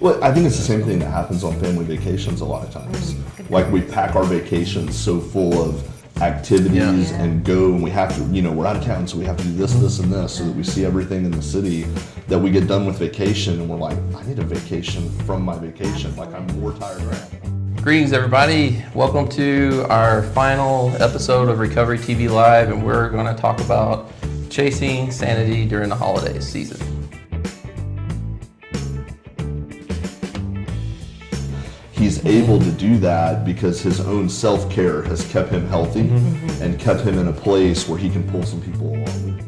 Well, I think it's the same thing that happens on family vacations a lot of times. Like we pack our vacations so full of activities and go, and we have to, we're out of town, so we have to do this, this, and this, so that we see everything in the city, that we get done with vacation and we're like, I need a vacation from my vacation. Like I'm more tired now. Greetings, everybody. Welcome to our final episode of Recovery TV Live, and we're going to talk about chasing sanity during the holiday season. He's able to do that because his own self-care has kept him healthy and kept him in a place where he can pull some people along.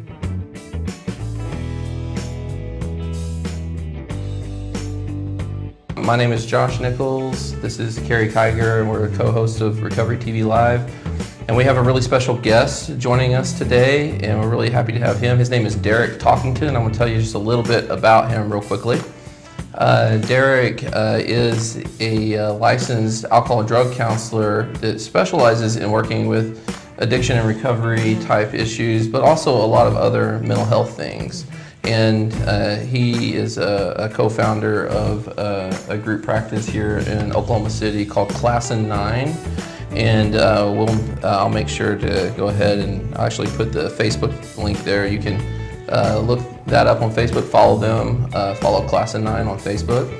My name is Josh Nichols. This is Carrie Kiger, and we're a co-host of Recovery TV Live. And we have a really special guest joining us today, and we're really happy to have him. His name is Derek Talkington. I'm going to tell you just a little bit about him real quickly. Derek is a licensed alcohol and drug counselor that specializes in working with addiction and recovery type issues, but also a lot of other mental health things. And he is a co-founder of a group practice here in Oklahoma City called Sane. And I'll make sure to go ahead and actually put the Facebook link there. You can look that up on Facebook, follow them, follow Sane on Facebook.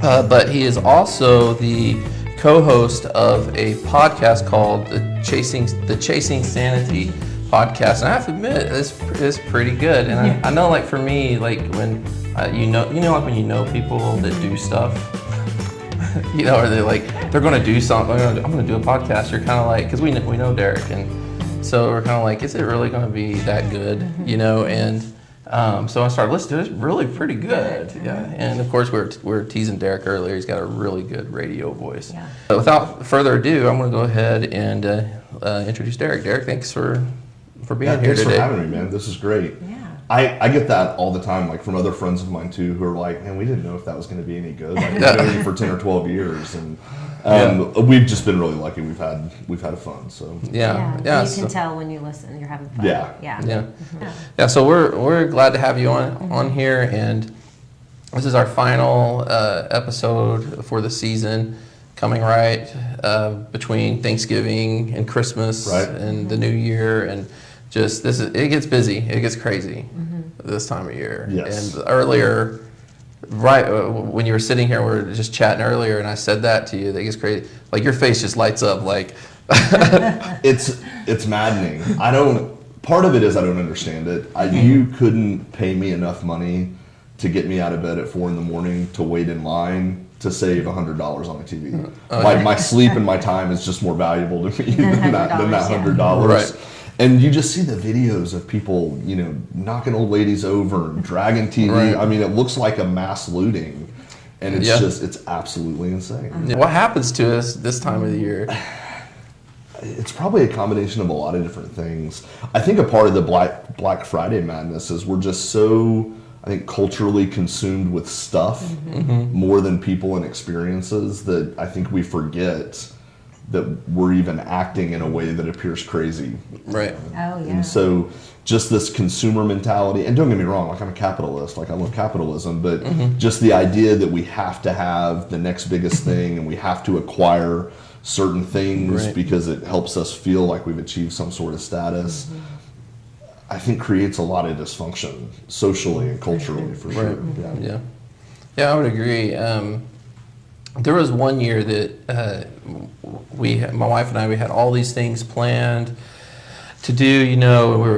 But he is also the co-host of a podcast called the Chasing Sanity podcast. And I have to admit, it's pretty good. And I know, like for me, like when like when you know people that do stuff, or they're going to do something. I'm going to do a podcast. You're kind of like, because we know Derek, and so we're kind of like, is it really going to be that good? And so I started listening to it. It's really pretty good. Yeah. And of course, we're teasing Derek earlier. He's got a really good radio voice. Yeah. But without further ado, I'm going to go ahead and introduce Derek. Derek, thanks for being here today. Thanks for having me, man. This is great. Yeah. I get that all the time, like from other friends of mine too, who are like, man, we didn't know if that was going to be any good. Like, we've known you for 10 or 12 years, and we've just been really lucky. We've had fun. So you can tell when you listen, you're having fun. Yeah. So we're glad to have you on here, and this is our final episode for the season, coming right between Thanksgiving and Christmas and the New Year, and just it gets busy, it gets crazy this time of year. Yes. And earlier, when you were sitting here, we were just chatting earlier, and I said that to you, that gets crazy. Like your face just lights up, like it's maddening. Part of it is I don't understand it. You couldn't pay me enough money to get me out of bed at 4 a.m. to wait in line to save $100 on a TV. Like my sleep and my time is just more valuable to me than that $100. Right. And you just see the videos of people, knocking old ladies over and dragging TV. Right. I mean, it looks like a mass looting, and it's absolutely insane. What happens to us this time of the year? It's probably a combination of a lot of different things. I think a part of the Black Friday madness is we're just so, I think, culturally consumed with stuff more than people and experiences, that I think we forget that we're even acting in a way that appears crazy. Right. Oh, yeah. And so just this consumer mentality, and don't get me wrong, like I'm a capitalist, like I love capitalism, but just the idea that we have to have the next biggest thing and we have to acquire certain things because it helps us feel like we've achieved some sort of status, I think creates a lot of dysfunction socially and culturally, for sure. Right. Yeah, I would agree. There was one year that my wife and I, we had all these things planned to do.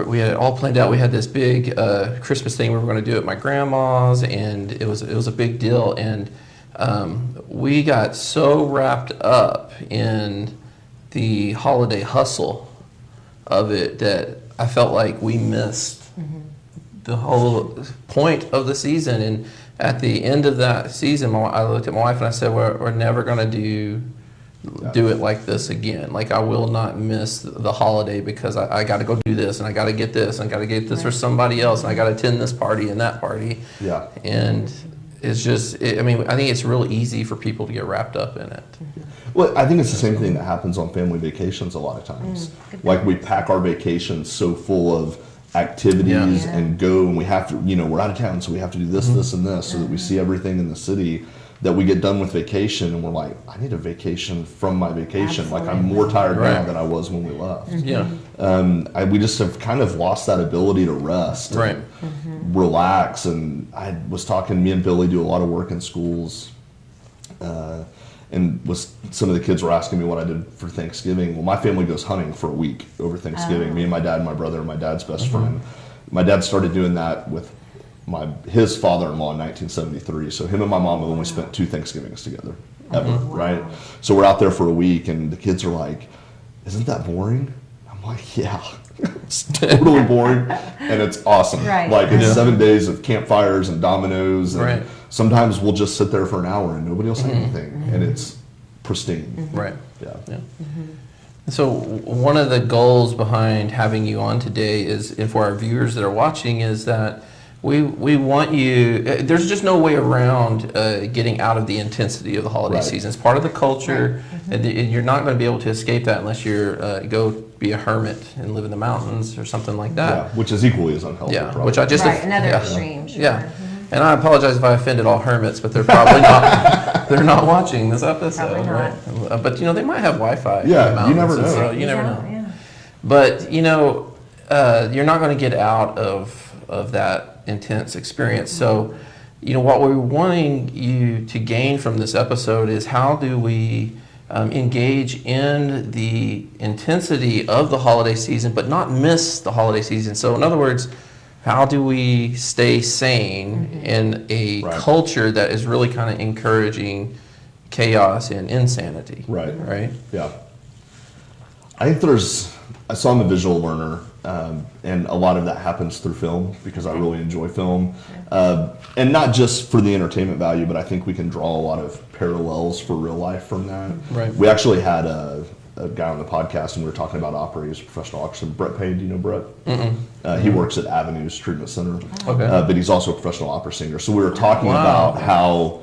We had it all planned out. We had this big Christmas thing we were going to do at my grandma's, and it was a big deal. And we got so wrapped up in the holiday hustle of it that I felt like we missed the whole point of the season. And at the end of that season, I looked at my wife and I said, we're never going to do it like this again. Like, I will not miss the holiday because I got to go do this, and I got to get this, and I got to get this for somebody else, and I got to attend this party and that party. Yeah. And it's just, I think it's real easy for people to get wrapped up in it. Well, I think it's the same thing that happens on family vacations a lot of times. Like we pack our vacations so full of activities Yeah. and go, and we have to, we're out of town, so we have to do this, this, and this, so that we see everything in the city, that we get done with vacation and we're like, I need a vacation from my vacation. Like, I'm more tired now Right. than I was when we left. Yeah. We just have kind of lost that ability to rest Right. and relax. And I was talking, me and Billy do a lot of work in schools, and some of the kids were asking me what I did for Thanksgiving. Well, my family goes hunting for a week over Thanksgiving. Me and my dad and my brother and my dad's best friend. My dad started doing that with his father-in-law in 1973. So him and my mom have only spent 2 Thanksgivings together ever, right? So we're out there for a week, and the kids are like, "Isn't that boring?" I'm like, "Yeah, it's totally boring, and it's awesome. Right. Like, it's 7 days of campfires and dominoes, and Right. sometimes we'll just sit there for an hour and nobody will say anything, and it's pristine." Right. Yeah. Yeah. So one of the goals behind having you on today is, and for our viewers that are watching, is that we want you. There's just no way around getting out of the intensity of the holiday Right. season. It's part of the culture, and you're not going to be able to escape that unless you're go be a hermit and live in the mountains or something like that. Yeah, which is equally as unhealthy. Yeah, probably. which I just Right, another yeah. extreme. Sure. Yeah. And I apologize if I offended all hermits, but they're probably not. They're not watching this episode, Probably not. right? But they might have Wi-Fi. Yeah, in the you never mountains, know. so you never know. Yeah. But you're not going to get out of that intense experience. So, what we're wanting you to gain from this episode is, how do we engage in the intensity of the holiday season, but not miss the holiday season? So, in other words, how do we stay sane in a Right. culture that is really kind of encouraging chaos and insanity? Right. Right? Yeah. I think so I'm a visual learner, and a lot of that happens through film because I really enjoy film. And not just for the entertainment value, but I think we can draw a lot of parallels for real life from that. Right. We actually had a guy on the podcast, and we were talking about opera. He's a professional actor. Brett Payne, do you know Brett? He works at Avenues Treatment Center, Okay. but he's also a professional opera singer. So we were talking Wow. about how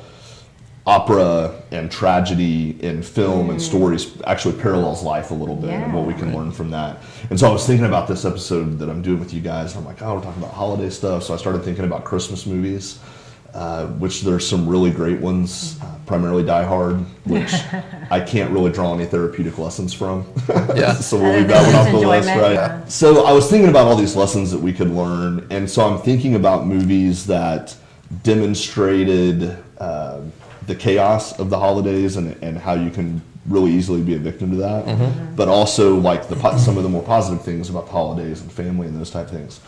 opera and tragedy in film and stories actually parallels life a little bit, and what we can learn from that. And so I was thinking about this episode that I'm doing with you guys, and I'm like, we're talking about holiday stuff. So I started thinking about Christmas movies, which there's some really great ones, primarily Die Hard, which I can't really draw any therapeutic lessons from. Yeah. So we'll leave that one off the list, Enjoyment, right? yeah. So I was thinking about all these lessons that we could learn, and so I'm thinking about movies that demonstrated the chaos of the holidays and how you can really easily be a victim to that, but also like some of the more positive things about the holidays and family and those type of things.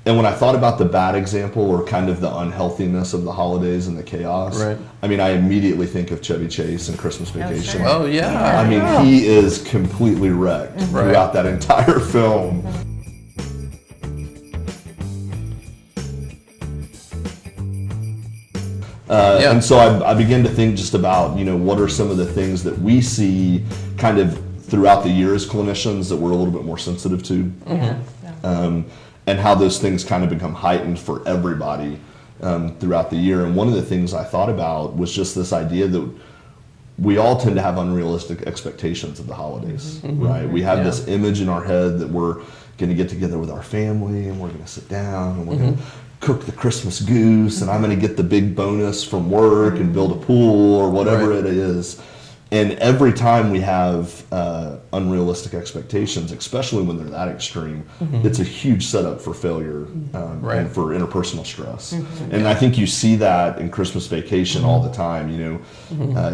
And when I thought about the bad example, or kind of the unhealthiness of the holidays and the chaos, Right. I mean, I immediately think of Chevy Chase and Christmas Vacation. sure. Oh, yeah. I mean, he is completely wrecked throughout that entire film. And so I began to think just about, what are some of the things that we see kind of throughout the year as clinicians that we're a little bit more sensitive to, and how those things kind of become heightened for everybody throughout the year. And one of the things I thought about was just this idea that we all tend to have unrealistic expectations of the holidays, right? We have this image in our head that we're going to get together with our family, and we're going to sit down, and we're going to cook the Christmas goose, and I'm going to get the big bonus from work and build a pool or whatever it is. And every time we have unrealistic expectations, especially when they're that extreme, it's a huge setup for failure and for interpersonal stress. And I think you see that in Christmas Vacation all the time.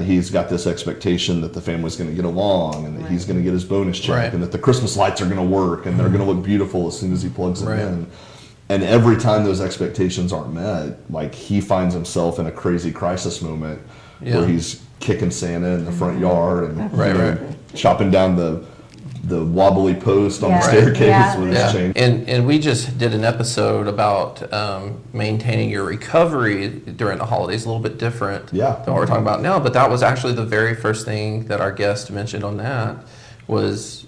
He's got this expectation that the family's going to get along, and that he's going to get his bonus check, and that the Christmas lights are going to work, and they're going to look beautiful as soon as he plugs them in. And every time those expectations aren't met, like, he finds himself in a crazy crisis moment where he's kicking Santa in the front yard and chopping down the wobbly post on the staircase with his chain. And we just did an episode about maintaining your recovery during the holidays, a little bit different than what we're talking about now. But that was actually the very first thing that our guest mentioned on that was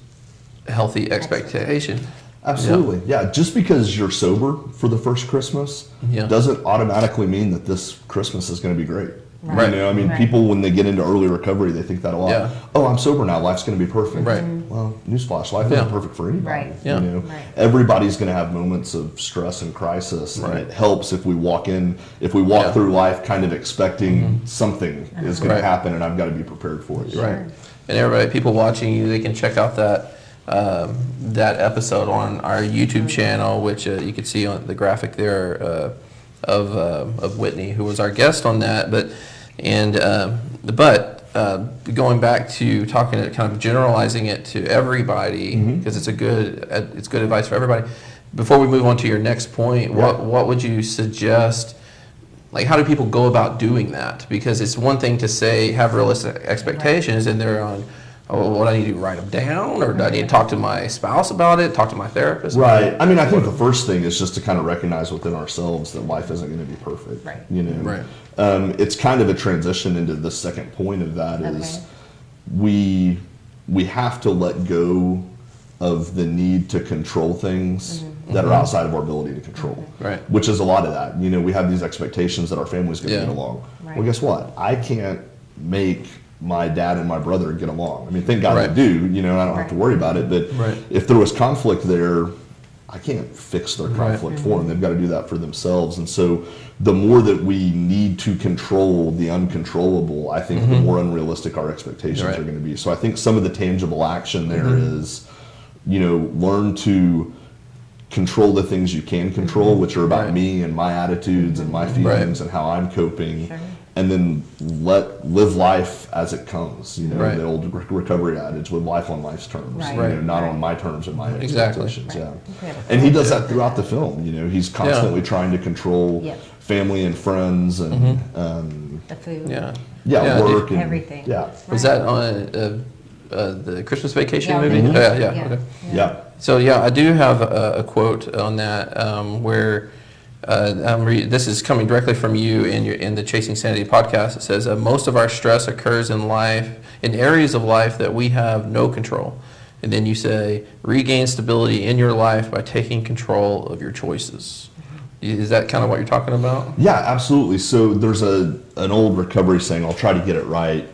healthy expectation. Absolutely. Yeah. Just because you're sober for the first Christmas doesn't automatically mean that this Christmas is going to be great. Right. People, when they get into early recovery, they think that a lot. Oh, I'm sober now, life's going to be perfect. Right. well, newsflash, life isn't perfect for anybody. Right. Yeah. You know, Right. everybody's going to have moments of stress and crisis, and Right. it helps if we walk through life kind of expecting something is going Right. to happen, and I've got to be prepared for it. Right. And everybody, people watching you, they can check out that that episode on our YouTube channel, which you can see on the graphic there of Whitney, who was our guest on that. But going back to talking, kind of generalizing it to everybody, because it's good advice for everybody. Before we move on to your next point, what would you suggest? Like, how do people go about doing that? Because it's one thing to say, have realistic expectations, and they're on, what I need to do, write them down? Or do I need to talk to my spouse about it, talk to my therapist? Right. I mean, I think the first thing is just to kind of recognize within ourselves that life isn't going to be perfect. Right. You know? Right. It's kind of a transition into the second point of that is we have to let go of the need to control things that are outside of our ability to control. Right. Which is a lot of that. You know, we have these expectations that our family's going to get along. Right. Well, guess what? I can't make my dad and my brother get along. I mean, thank God Right. I do, you know, and I don't have to worry about it. But Right. if there was conflict there, I can't fix their conflict for them. They've got to do that for themselves. And so the more that we need to control the uncontrollable, I think the more unrealistic our expectations Right. are going to be. So I think some of the tangible action there is, you know, learn to control the things you can control, which are about Right. me and my attitudes and my feelings and how I'm coping. And then live life as it comes. You know, Right. the old recovery adage: live life on life's terms. Right. You know, Right. not on my terms and my Exactly. expectations. Right. Yeah, Okay. and he does that throughout the film. You know, he's constantly Yeah. trying to control Yep. family and friends and The food. Yeah. work and Everything. Yeah, Was that on the Christmas Vacation Yeah, movie? mhm. Yeah. Yeah. Okay. yeah. So I do have a quote on that where this is coming directly from you in the Chasing Sanity podcast. It says most of our stress occurs in areas of life that we have no control. And then you say regain stability in your life by taking control of your choices. Is that kind of what you're talking about? Yeah, absolutely. So there's an old recovery saying. I'll try to get it right.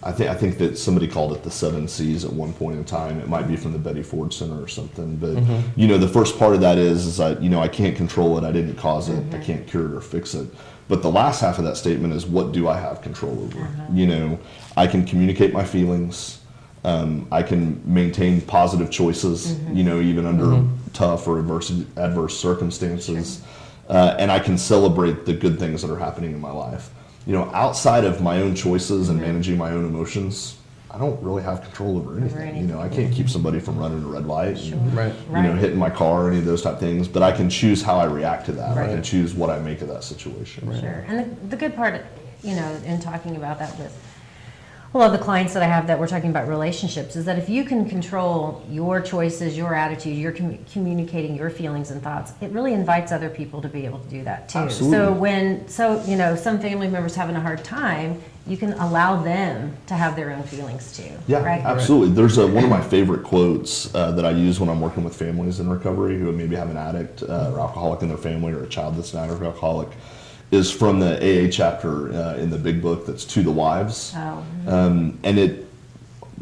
I think that somebody called it the 7 C's at one point in time. It might be from the Betty Ford Center or something. But you know, the first part of that is I can't control it. I didn't cause it. I can't cure it or fix it. But the last half of that statement is, what do I have control over? You know, I can communicate my feelings. I can maintain positive choices. You know, even under tough or adverse circumstances, and I can celebrate the good things that are happening in my life. You know, outside of my own choices and managing my own emotions, I don't really have control over anything. You know, I can't keep somebody from running a red light, and, Right. you know, hitting my car or any of those type of things. But I can choose how I react to that. I can choose what I make of that situation. Sure. And the good part, you know, in talking about that with a lot of the clients that I have that we're talking about relationships is that if you can control your choices, your attitude, you're communicating your feelings and thoughts, it really invites other people to be able to do that too. Absolutely. So you know, some family members having a hard time, you can allow them to have their own feelings too. Yeah, right? absolutely. There's one of my favorite quotes that I use when I'm working with families in recovery who maybe have an addict or alcoholic in their family, or a child that's an addict or alcoholic, is from the AA chapter in the big book that's To the Wives. And it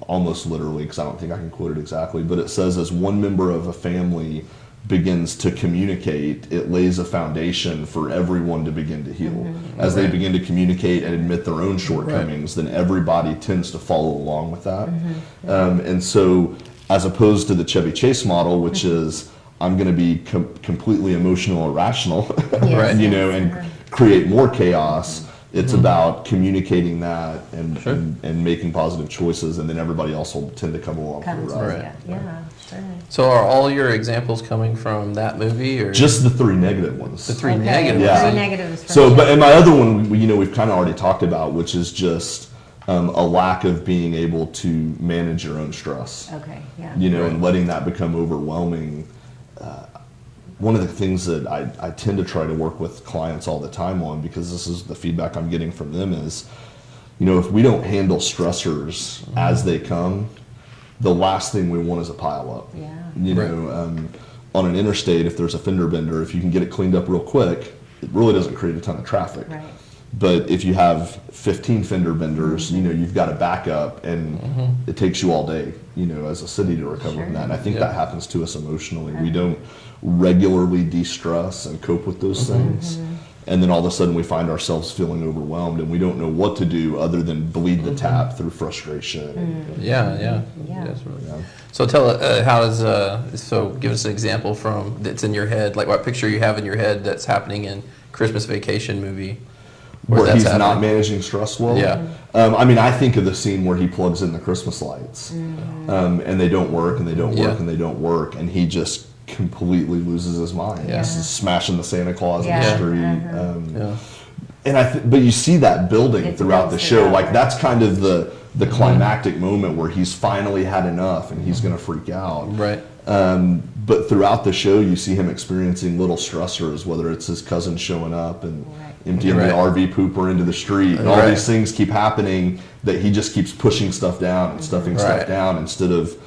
almost literally, because I don't think I can quote it exactly, but it says, as one member of a family begins to communicate, it lays a foundation for everyone to begin to heal. As they begin to communicate and admit their own shortcomings, then everybody tends to follow along with that. And so, as opposed to the Chevy Chase model, which is, I'm going to be completely emotional or rational, Yes, you know, and create more chaos. It's about communicating that and making positive choices, and then everybody else will tend to come along for the ride. Yeah, sure. So are all your examples coming from that movie, or Just the 3 negative ones. the 3 Okay, negative? Yeah. 3 negatives. So, and my other one, you know, we've kind of already talked about, which is just a lack of being able to manage your own stress. Okay, yeah. You know, and letting that become overwhelming. One of the things that I tend to try to work with clients all the time on, because this is the feedback I'm getting from them, is, you know, if we don't handle stressors as they come, the last thing we want is a pile up. Yeah. You know, on an interstate, if there's a fender bender, if you can get it cleaned up real quick, it really doesn't create a ton of traffic. Right. But if you have 15 fender benders, you've got a backup, and it takes you all day, as a city to recover from that. And I think that happens to us emotionally. We don't regularly de-stress and cope with those things. And then all of a sudden we find ourselves feeling overwhelmed, and we don't know what to do other than bleed the tap through frustration. Yeah. That's really So tell how does so give us an example from that's in your head, like what picture you have in your head that's happening in Christmas Vacation movie Where that's he's happening. not managing stress well. Yeah. I think of the scene where he plugs in the Christmas lights, and they don't work, and they don't work, and they don't work, and he just completely loses his mind. Yeah. He's smashing the Santa Claus in the Yeah. street. And but you see that building It throughout the builds show. throughout. Like that's kind of the climactic moment where he's finally had enough and he's going to freak out. Right. But throughout the show, you see him experiencing little stressors, whether it's his cousin showing up and emptying the RV pooper into the street, and all these things keep happening that he just keeps pushing stuff down and stuffing stuff down instead of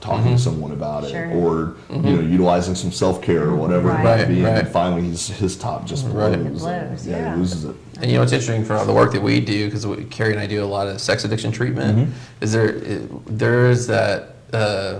talking to someone about it, or utilizing some self-care or whatever it might be. And finally, his top just blows. It blows, He loses it. And it's interesting for the work that we do, because Carrie and I do a lot of sex addiction treatment. Is there's that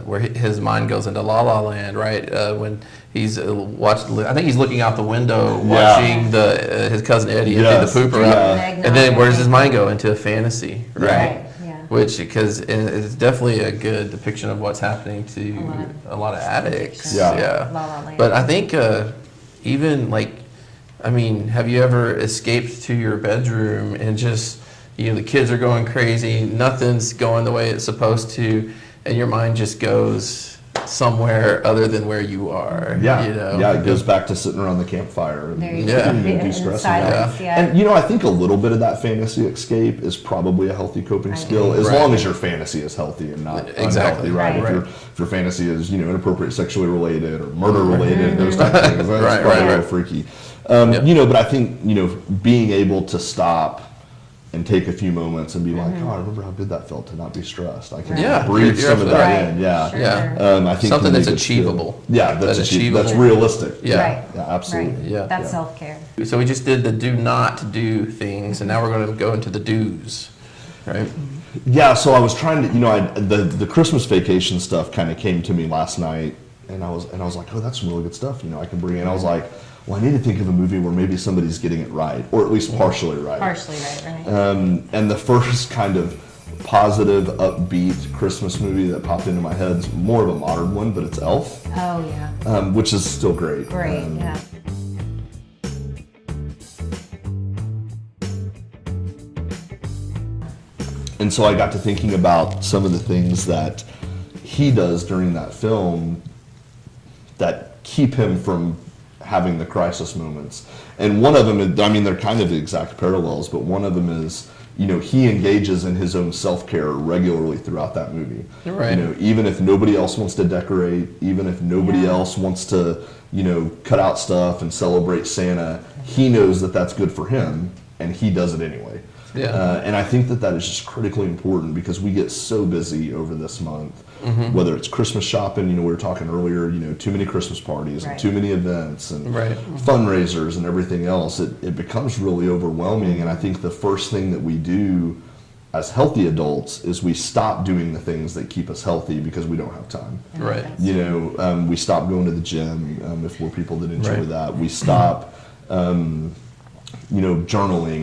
where his mind goes into La La Land, right? When he's I think he's looking out the window watching his cousin Eddie empty the pooper out, and then where does his mind go? Into a fantasy, right? Which, because it's definitely a good depiction of what's happening to a lot of addicts. La La Land. But I think even have you ever escaped to your bedroom and just, the kids are going crazy, nothing's going the way it's supposed to, and your mind just goes somewhere other than where you are. It goes back to sitting around the campfire and de-stressing. And I think a little bit of that fantasy escape is probably a healthy coping skill, as long as your fantasy is healthy and not unhealthy, right? If your fantasy is inappropriate sexually related or murder related, those type of things, that's probably a little freaky. But I think being able to stop and take a few moments and be like, I remember how good that felt to not be stressed. I can breathe some of that in. I think something that's achievable. That's achievable. That's realistic. Yeah, absolutely. That's self-care. So we just did the do not do things, and now we're going to go into the do's, right? Yeah. So I was trying to, the Christmas Vacation stuff kind of came to me last night, and I was like, oh, that's some really good stuff. I can bring in. I was like, well, I need to think of a movie where maybe somebody's getting it right, or at least partially right. And the first kind of positive, upbeat Christmas movie that popped into my head is more of a modern one, but it's Elf. Oh, yeah. Which is still great. Yeah. And so I got to thinking about some of the things that he does during that film that keep him from having the crisis moments. And one of them, they're kind of the exact parallels, but one of them is, he engages in his own self-care regularly throughout that movie. Right. Even if nobody else wants to decorate, even if nobody else wants to, cut out stuff and celebrate Santa, he knows that that's good for him, and he does it anyway. And I think that is just critically important, because we get so busy over this month, whether it's Christmas shopping, we were talking earlier, too many Christmas parties and too many events and fundraisers and everything else. It becomes really overwhelming. And I think the first thing that we do as healthy adults is we stop doing the things that keep us healthy because we don't have time. Right. We stop going to the gym if we're people that enjoy that. We stop journaling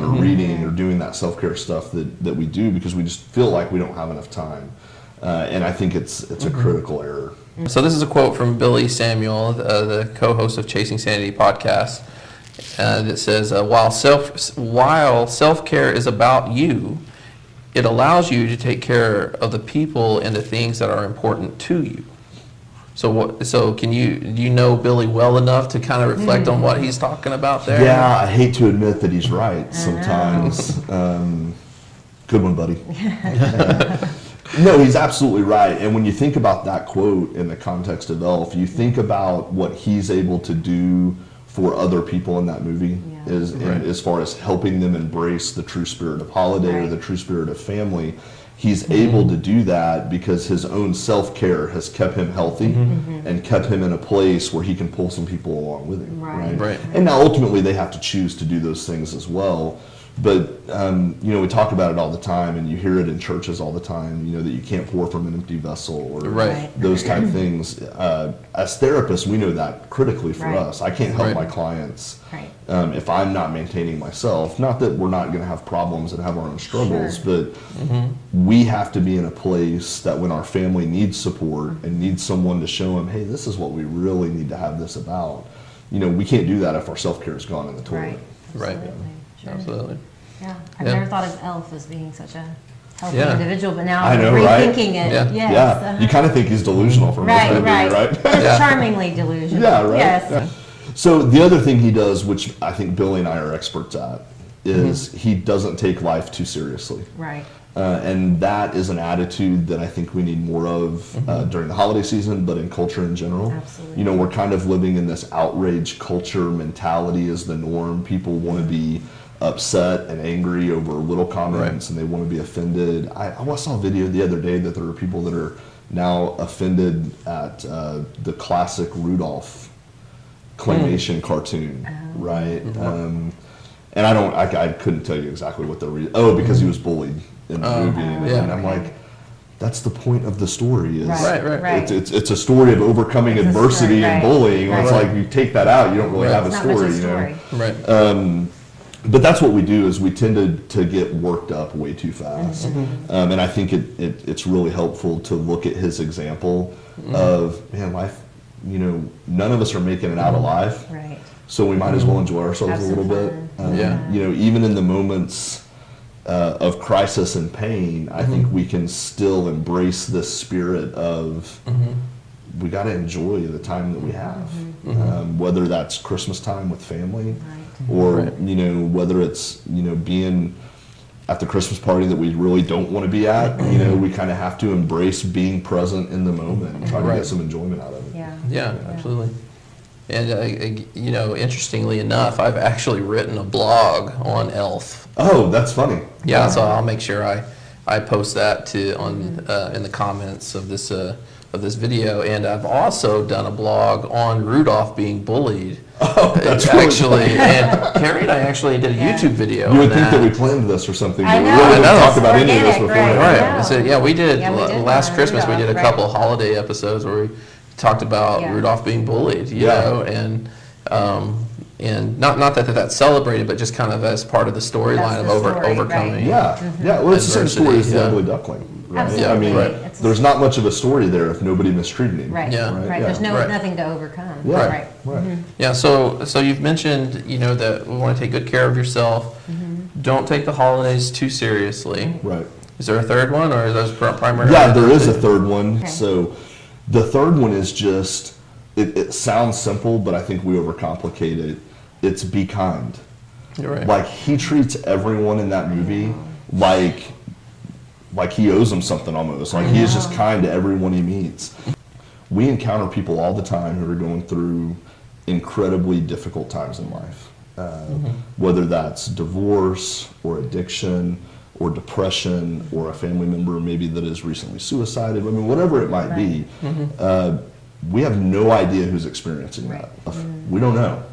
or reading or doing that self-care stuff that we do because we just feel like we don't have enough time. And I think it's a critical error. So this is a quote from Billy Samuel, the co-host of Chasing Sanity podcast. And it says, while self-care is about you, it allows you to take care of the people and the things that are important to you. So do you know Billy well enough to kind of reflect on what he's talking about there? Yeah, I hate to admit that he's right sometimes. Good one, buddy. No, he's absolutely right. And when you think about that quote in the context of Elf, you think about what he's able to do for other people in that movie as far as helping them embrace the true spirit of holiday or the true spirit of family. He's able to do that because his own self-care has kept him healthy and kept him in a place where he can pull some people along with him. Right. Right. And now ultimately they have to choose to do those things as well. But we talk about it all the time, and you hear it in churches all the time. That you can't pour from an empty vessel, or Right. those type of things. As therapists, we know that critically for Right. us. I can't help Right. my clients Right. if I'm not maintaining myself. Not that we're not going to have problems and have our own struggles, Sure. but we have to be in a place that when our family needs support and needs someone to show them, hey, this is what we really need to have this about. We can't do that if our self-care is gone in the toilet. Right. Right. Absolutely. Sure. Absolutely. Yeah. I've Yeah. never thought of Elf as being such a healthy Yeah. individual, but now I I'm know, right? rethinking it. Yeah. Yes. Yeah, you kind of think he's delusional from Right, this right. movie, right? But it's Yeah. charmingly delusional. Yeah, right. Yes. Yeah. So the other thing he does, which I think Billy and I are experts at, is he doesn't take life too seriously. Right. And that is an attitude that I think we need more of during the holiday season, but in culture in general. Absolutely. We're kind of living in this outrage culture mentality is the norm. People want to be upset and angry over little comments, and they want to be offended. I saw a video the other day that there are people that are now offended at the classic Rudolph claymation cartoon, right? And I couldn't tell you exactly what the reason. Oh, because he was bullied in the movie, and I'm like, that's the point of the story. Is Right. It's a story of overcoming It's a adversity story, and right. bullying. It's Right. like you take that out, you don't really Right. have a It's not much story, a story. Right. But that's what we do is we tend to get worked up way too fast. And I think it's really helpful to look at his example of, man, life, none of us are making it out alive. Right. So we might as well enjoy ourselves Have a little some bit. fun. Yeah. Even in the moments of crisis and pain, I think we can still embrace this spirit of we got to enjoy the time that we have, whether that's Christmas time with family, or Right. whether it's being at the Christmas party that we really don't want to be at. We kind of have to embrace being present in the moment and try to Right. get some enjoyment out of it. Yeah. Yeah, absolutely. And interestingly enough, I've actually written a blog on Elf. Oh, that's funny. Yeah, so I'll make sure I post that in the comments of this video. And I've also done a blog on Rudolph being bullied. Oh, that's really actually, funny. and Carrie and I actually did a YouTube video. You would on think that we planned this or something, I but we know. really I didn't know. talk about any of this Organic, beforehand. right. Right. So yeah, we did last one on Christmas. We did a Rudolph, couple right. holiday episodes where we talked about Yeah. Rudolph being bullied. You Yeah. know, and not that that's celebrated, but just kind of as part of the storyline of That's the story, overcoming. Yeah, yeah. Well, it's the same story as the Adversity, ugly duckling, right? Absolutely. I mean, Right. It's- there's not much of a story there if nobody mistreated him. Right. Yeah. Right. Yeah. There's Right. nothing to overcome. Yeah. Right. Right. Yeah, so you've mentioned, that we want to take good care of yourself. Don't take the holidays too seriously. Right. Is there a third one, or is those primary? Yeah, there is a third one. Okay. So the third one is just, it sounds simple, but I think we overcomplicate it. It's be kind. You're right. Like he treats everyone in that movie like he owes them something almost. Like he is just kind to everyone he meets. We encounter people all the time who are going through incredibly difficult times in life. Whether that's divorce or addiction or depression or a family member maybe that has recently suicided. I mean, whatever it might be, we have no idea who's experiencing that. We don't know.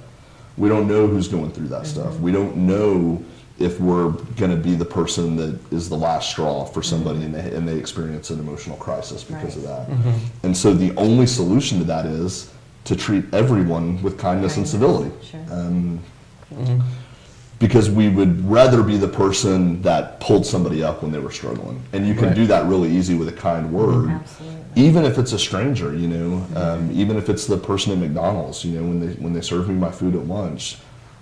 We don't know who's going through that stuff. We don't know if we're going to be the person that is the last straw for somebody and they experience an emotional crisis because of that. And so the only solution to that is to treat everyone with kindness and civility. Sure. Because we would rather be the person that pulled somebody up when they were struggling. And you can Right. do that really easy with a kind word. Absolutely. Even if it's a stranger, even if it's the person at McDonald's, when they serve me my food at lunch,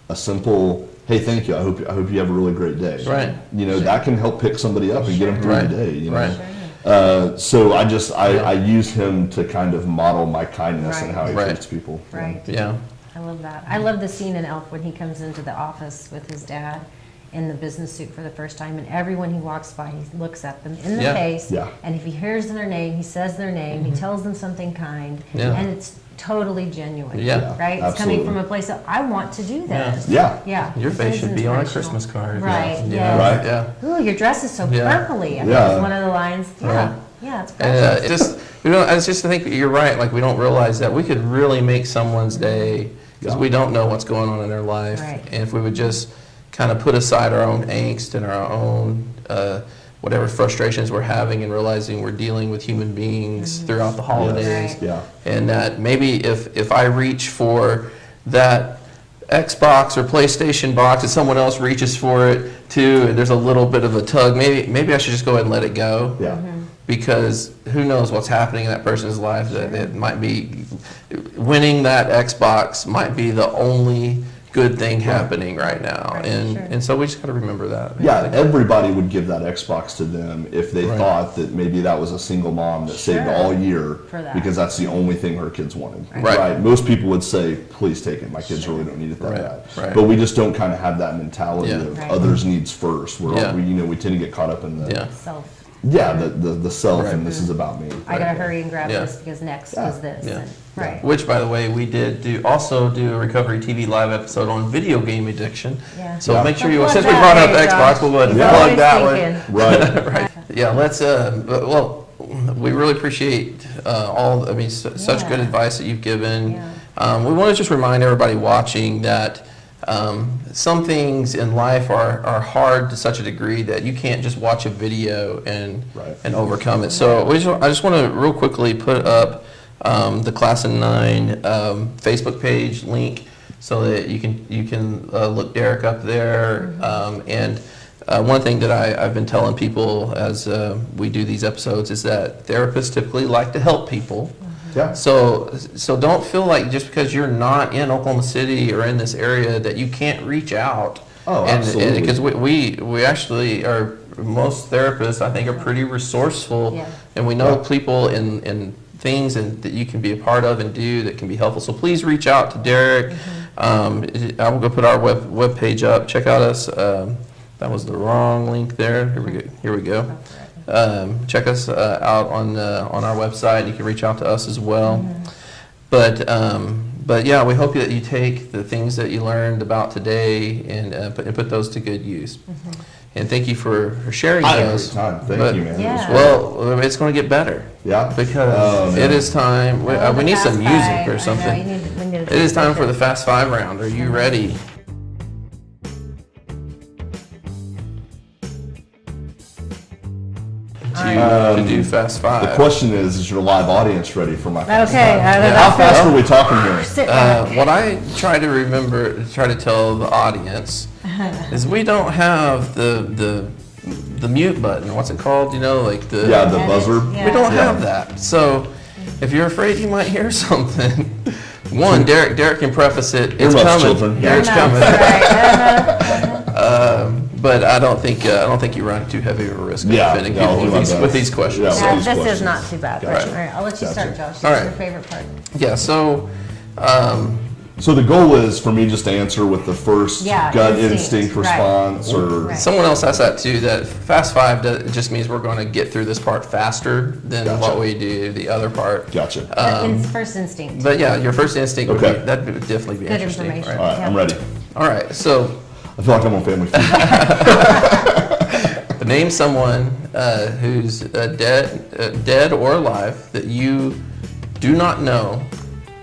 a simple, hey, thank you, I hope you have a really great day. Right. That can help pick somebody up and get them through Right. the day, Right. So I use him to kind of model my kindness and how he Right. treats people. Right. Yeah. I love that. I love the scene in Elf when he comes into the office with his dad in the business suit for the first time, and everyone he walks by, he looks at them in the Yeah. face, Yeah. and if he hears their name, he says their name, he tells them something kind, Yeah. and it's totally genuine. Yeah. Right? It's Absolutely. coming from a place of, I want to do this. Yeah. Yeah. Your it face is should be on a inspirational. Christmas card. Right. Yeah. Yes. Right. Yeah. Ooh, your dress is so Yeah. purpley. I Yeah. think is one of the lines. Yeah. Right. Yeah, it's And precious. I just think you're right. Like we don't realize that we could really make someone's day because Yeah. we don't know what's going on in their life. Right. And if we would just kind of put aside our own angst and our own whatever frustrations we're having, and realizing we're dealing with human beings throughout the holidays. Right. Yeah. And that maybe if I reach for that Xbox or PlayStation box and someone else reaches for it too, and there's a little bit of a tug, maybe I should just go ahead and let it go. Yeah. Because who knows what's happening in that person's life. That it might be winning that Xbox might be the only good thing happening right now. Right, And sure. and so we just got to remember that. Yeah, everybody would give that Xbox to them if they Right. thought that maybe that was a single mom that saved Sure. all year For that. because that's the only thing her kids wanted. Right. Most people would say, please take it. My kids really don't need it that Right. bad. Right. But we just don't kind of have that mentality Yeah. of Right. others' needs first. Where Yeah. we tend to get caught up in the Self. the self Right. and this is about me. I gotta hurry and grab Yeah. this because next Yeah. is this. Yeah. and- Right. Which, by the way, we did also do a Recovery TV live episode on video game addiction. Yeah. So Yeah. make sure Well, since we plug brought that up in, Xbox, Josh. we'll go ahead and He's plug always that one. thinking. Right. Right. Yeah, let's, well, we really appreciate such good Yeah. advice that you've given. Yeah. We want to just remind everybody watching that some things in life are hard to such a degree that you can't just watch a video and Right. and overcome it. So I just want to real quickly put up the Class of 9 Facebook page link so that you can look Derek up there. And one thing that I've been telling people as we do these episodes is that therapists typically like to help people. Yeah. So don't feel like just because you're not in Oklahoma City or in this area that you can't reach out. Oh, absolutely. Because we actually are, most therapists I think are pretty resourceful, Yeah. and we know Yeah. people in things that you can be a part of and do that can be helpful. So please reach out to Derek. I will go put our web page up. Check out us. That was the wrong link there. Here we go. Check us out on our website. You can reach out to us as well. But yeah, we hope that you take the things that you learned about today and put those to good use. And thank you for sharing I had a those. great time. Thank But- you, man. It was Yeah. great. Well, it's going to get better Yeah. because Oh, it man. is time. We need some music or something. It is time for the Fast Five round. Are you ready? To do Fast Five. The question is your live audience ready for my fast Okay, five? I don't How know. fast are we talking here? Sit back. What I try to tell the audience is we don't have the mute button. What's it called? You know, like the Yeah, the buzzer. Yeah. we don't Yeah. have that. So if you're afraid you might hear something, one, Derek can preface it. It's Earmuffs, coming. children. Here it's No, coming. right. But I don't think you run too heavy of a risk of Yeah, offending yeah, I'll people do my with best. these questions. Yeah, So- well, This questions. is not too bad. Gotcha. All right, I'll let you start, Josh. All What's right. your favorite part? Yeah. So. So the goal is for me just to answer with the first Yeah, gut instinct, instinct right. response or Right. Someone else asked that too, that Fast Five just means we're going to get through this part faster than Gotcha. what we do the other part. Gotcha. First instinct. But yeah, your first instinct would Okay. be, that'd definitely be Good interesting. information. Right? All right, I'm ready. All right, so I feel like I'm on Family Feud. name someone who's dead or alive that you do not know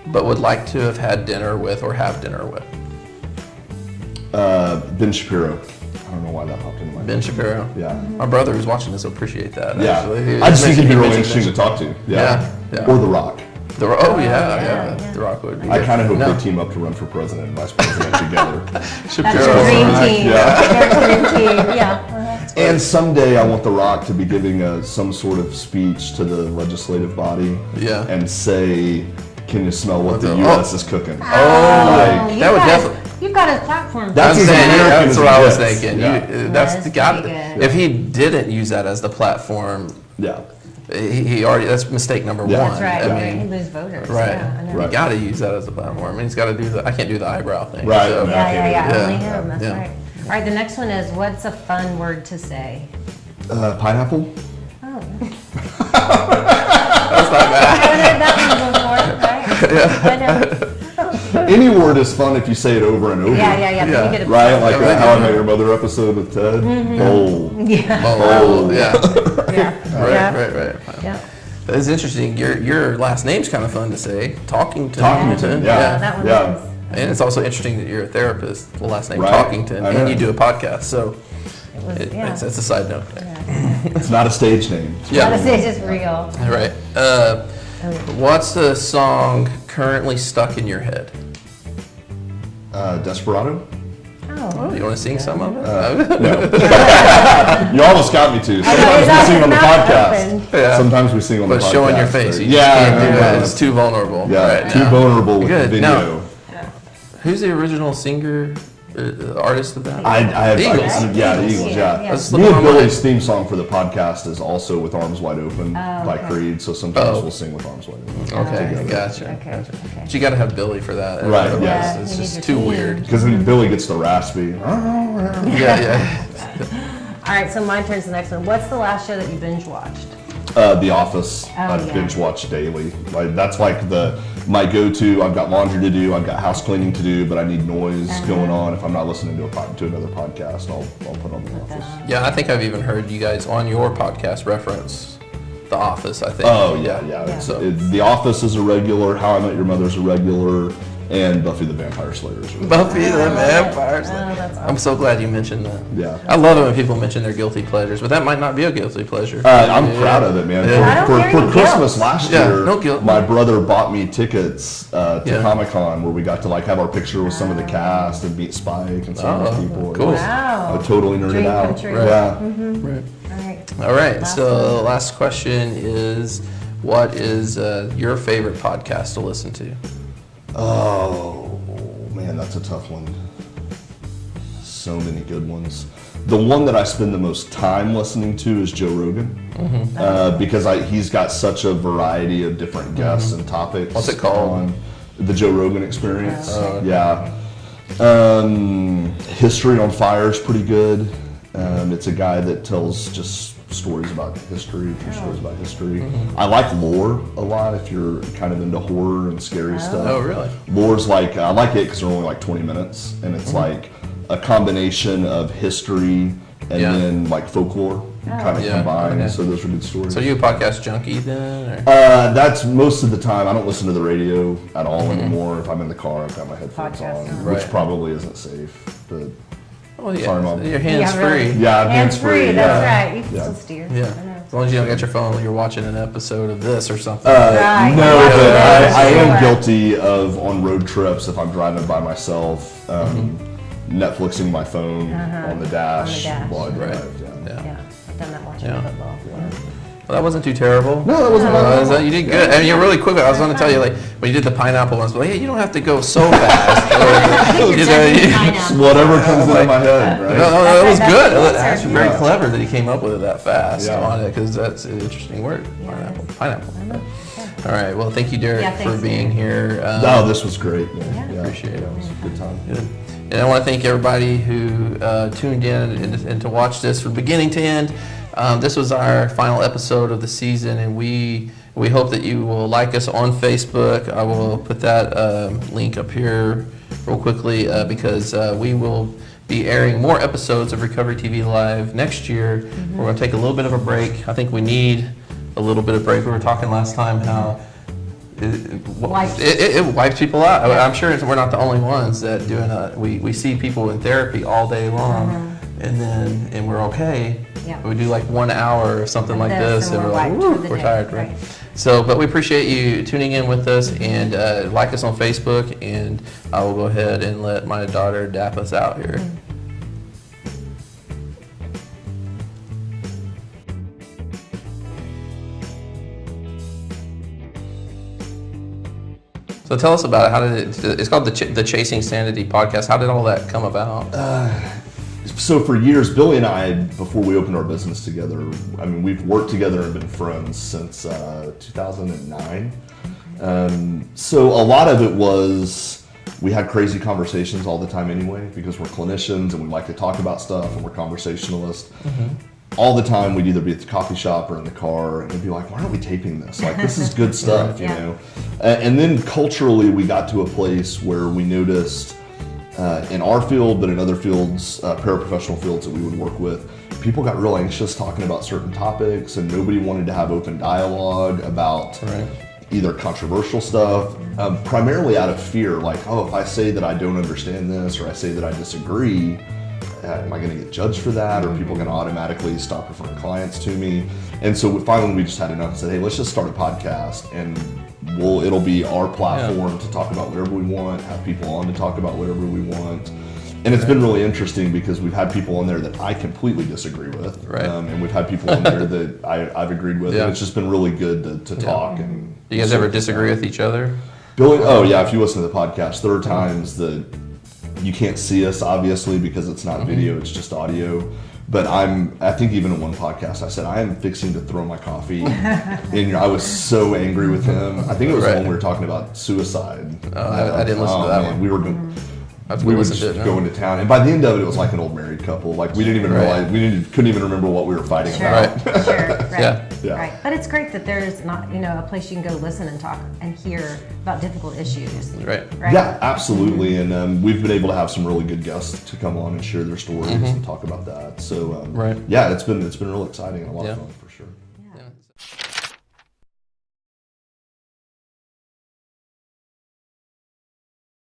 but would like to have had dinner with or have dinner with. Ben Shapiro. I don't know why that popped into my Ben head. Shapiro. Yeah. My brother who's watching this will appreciate that. Yeah. Actually. I just think it'd be really mentioned interesting to talk to. Yeah, yeah. Or The Rock. Yeah. The Rock would be. I kind of hope No. they team up to run for president and vice president together. That's Shapiro. your dream Rock, team. yeah. Your dream team. Yeah. And someday I want The Rock to be giving some sort of speech to the legislative body Yeah. and say, can you smell what the the- U.S. is cooking? Oh, Like, that would definitely. You've got a platform. That's I'm as saying, American that's as what it I was gets. thinking. Yeah. That's That's the guy. pretty good. If he didn't use that as the platform, yeah. he already. That's mistake number Yeah. one. That's right. I Right. mean, You lose voters. right. Yeah, I know. Right. You got to use that as a platform. And he's got to do the. I can't do the eyebrow thing. Right. so- Yeah. Yeah. Yeah. Only him. That's Yeah. right. All right. The next one is what's a fun word to say? Pineapple? Oh. That's not bad. I haven't heard that one before, right? I know. Any word is fun if you say it over and over. Yeah. Yeah. Then you get a Right? Like Yeah, that right. How I Met Your Mother episode with Ted? Bowl. Yeah. Oh, yeah. Yeah. Right. Yeah. It's interesting. Your last name's kind of fun to say. Talkington. Talkington, Yeah, yeah. that one Yeah. is. And it's also interesting that you're a therapist, the last name Right. Talkington, I know. and you do a podcast. So Yeah. it's a side note. It's not a stage name. Yeah. Gotta say it's just real. Right. What's the song currently stuck in your head? Desperado? Oh. You want to sing some of it? You almost got me to. Sometimes his we eyes sing on the are not podcast. open. Yeah. Sometimes we sing on the But podcast. showing your face, you yeah, just can't do no, it. It's too vulnerable. Yeah, right too now. vulnerable with Good. the Now- video. Who's the original singer, artist of that? I have Eagles. Yeah, the Eagles. Yeah. Let's Me look and online. Billy's theme song for the podcast is also with Arms Wide Open by okay. Creed. So sometimes Oh. we'll sing with Arms Wide Open. Okay, together. gotcha. Okay, gotcha. okay. But you got to have Billy for that. Right, Otherwise, yeah. It's You just need too your weird. team. Because then Billy gets the raspy. Yeah. All right, so mine turns to the next one. What's the last show that you binge watched? The Office. I yeah. binge watch daily. Like that's like my go-to. I've got laundry to do. I've got house cleaning to do, but I need noise going on. If I'm not listening to another podcast, I'll put on The Office. Yeah, I think I've even heard you guys on your podcast reference The Office, I think. Oh yeah. So- The Office is a regular. How I Met Your Mother's a regular, and Buffy the Vampire Slayer is a regular. Buffy the Vampire Slayer. Oh, that's I'm so glad you mentioned that. Yeah. I love it when people mention their guilty pleasures, but that might not be a guilty pleasure. I'm proud of it, man. Yeah. I don't For, hear for, any for Christmas guilt. last Yeah, year, no guilt. my brother bought me tickets to Yeah. Comic-Con where we got to like have our picture with some of the cast and meet Spike and some of Oh, the people. cool. Wow. I totally nerded Dream out. come true. Yeah. Right. All right. All right, Last so one. last question is, what is your favorite podcast to listen to? Oh man, that's a tough one. So many good ones. The one that I spend the most time listening to is Joe Rogan, because he's got such a variety of different guests and topics. What's it called? On the Joe Rogan Experience. Oh, okay. Yeah. History on Fire is pretty good. It's a guy that tells just stories about history, true stories about history. I like lore a lot if you're kind of into horror and scary stuff. Oh, really? Lore's like, I like it because they're only like 20 minutes, and it's like a combination of history and Yeah. then like folklore kind of Yeah, combined. okay. So those are good stories. So you a podcast junkie then? Or? That's most of the time. I don't listen to the radio at all anymore. If I'm in the car, I've got my headphones Podcast, on, Right. which probably isn't safe. But Oh yeah, Sorry, Mom. your hands really. free. yeah, Hands free, yeah. that's right. You can Yeah. still steer. Yeah, I know. as long as you don't get your phone when you're watching an episode of this or something. Right. No, Yeah. but I Sure. am guilty of on road trips if I'm driving by myself, Netflixing my phone on the dash dash. while I Right. drive. Yeah. Yeah, I've done that watching Yeah. football. Well, that wasn't too terrible. No, that wasn't bad. You did good. I mean, you're really quick. I was going to tell you, like, when you did the pineapple ones, like, hey, you don't have to go so fast. You're You know, judging you- pineapple. Whatever comes into my head, No, right? no, that was That's good. the answer. That's very Yeah. clever that he came up with it that fast Yeah. on it, because that's an interesting word. Pineapple. Pineapple. All right. Well, thank you, Derek, Yeah, for thanks, being here. No, this was great. Man. Yeah. Appreciate it. Yeah, it was a good time. Good. And I want to thank everybody who tuned in and to watch this from beginning to end. This was our final episode of the season, and we hope that you will like us on Facebook. I will put that link up here real quickly because we will be airing more episodes of Recovery TV Live next year. We're going to take a little bit of a break. I think we need a little bit of break. We were talking last time how it wipes people out. I'm sure we're not the only ones that doing it. We see people in therapy all day long, and we're okay. Yeah. We do like 1 hour or something like this, and we're we're like, wiped woo, for the we're day. tired, right? Right. So, but we appreciate you tuning in with us, and like us on Facebook, and I will go ahead and let my daughter dap us out here. So tell us about it. How did it? It's called the Chasing Sanity podcast. How did all that come about? So for years, Billy and I, before we opened our business together, I mean, we've worked together and been friends since 2009. So a lot of it was we had crazy conversations all the time anyway, because we're clinicians and we like to talk about stuff and we're conversationalists. All the time we'd either be at the coffee shop or in the car and we'd be like, why aren't we taping this? Like, this is good stuff, you Yeah. know? And then culturally we got to a place where we noticed in our field, but in other fields, paraprofessional fields that we would work with, people got real anxious talking about certain topics and nobody wanted to have open dialogue about Right. either controversial stuff, primarily out of fear, like, oh, if I say that I don't understand this or I say that I disagree, am I going to get judged for that? Or are people going to automatically stop referring clients to me? And so finally we just had enough and said, hey, let's just start a podcast, and it'll be our platform to talk about whatever we want, have people on to talk about whatever we want. And it's been really interesting because we've had people on there that I completely disagree with, and we've had people on there that I've agreed with, and it's just been really good to talk. And do you guys ever disagree with each other? Billy, oh yeah, if you listen to the podcast, there are times that you can't see us, obviously, because it's not video, it's just audio. But I think even in one podcast, I said, I am fixing to throw my coffee in your, I was so angry with him. I think it was when we were talking about suicide. I didn't listen to that one. We were we would just go into town, and by the end of it was like an old married couple. Like we didn't even realize, couldn't even remember what we were fighting about. Right. But it's great that there's not, a place you can go listen and talk and hear about difficult issues. Right. Yeah, absolutely. And we've been able to have some really good guests to come on and share their stories and talk about that. So yeah, it's been real exciting and a lot of fun.